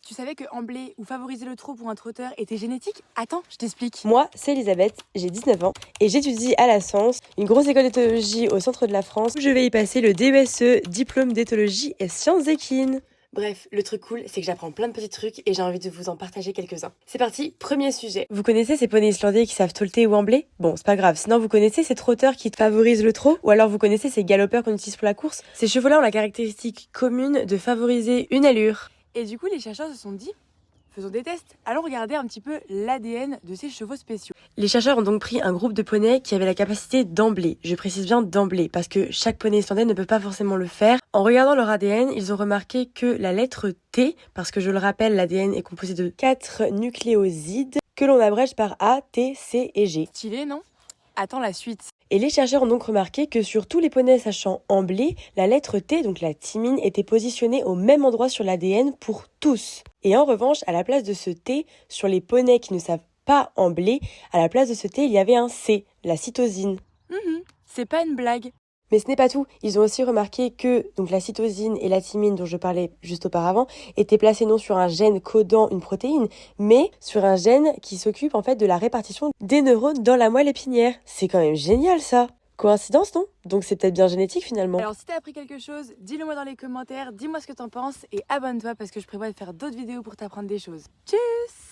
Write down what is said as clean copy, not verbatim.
Tu savais que embler ou favoriser le trot pour un trotteur était génétique? Attends, je t'explique. Moi, c'est Elisabeth, j'ai 19 ans et j'étudie à la Sens, une grosse école d'éthologie au centre de la France, où je vais y passer le DESE, diplôme d'éthologie et sciences équines. Bref, le truc cool, c'est que j'apprends plein de petits trucs et j'ai envie de vous en partager quelques-uns. C'est parti, premier sujet. Vous connaissez ces poneys islandais qui savent tolter ou embler? Bon, c'est pas grave, sinon vous connaissez ces trotteurs qui favorisent le trot? Ou alors vous connaissez ces galopeurs qu'on utilise pour la course? Ces chevaux-là ont la caractéristique commune de favoriser une allure. Et du coup, les chercheurs se sont dit, faisons des tests. Allons regarder un petit peu l'ADN de ces chevaux spéciaux. Les chercheurs ont donc pris un groupe de poneys qui avait la capacité d'embler. Je précise bien d'embler, parce que chaque poney islandais ne peut pas forcément le faire. En regardant leur ADN, ils ont remarqué que la lettre T, parce que je le rappelle, l'ADN est composé de 4 nucléosides, que l'on abrège par A, T, C et G. Stylé, non? Attends la suite. Et les chercheurs ont donc remarqué que sur tous les poneys sachant embler, la lettre T, donc la thymine, était positionnée au même endroit sur l'ADN pour tous. Et en revanche, à la place de ce T, sur les poneys qui ne savent pas embler, à la place de ce T, il y avait un C, la cytosine. C'est pas une blague. Mais ce n'est pas tout. Ils ont aussi remarqué que donc la cytosine et la thymine dont je parlais juste auparavant étaient placées non sur un gène codant une protéine, mais sur un gène qui s'occupe en fait de la répartition des neurones dans la moelle épinière. C'est quand même génial ça. Coïncidence, non? Donc c'est peut-être bien génétique finalement. Alors si t'as appris quelque chose, dis-le moi dans les commentaires, dis-moi ce que t'en penses et abonne-toi parce que je prévois de faire d'autres vidéos pour t'apprendre des choses. Tchuss!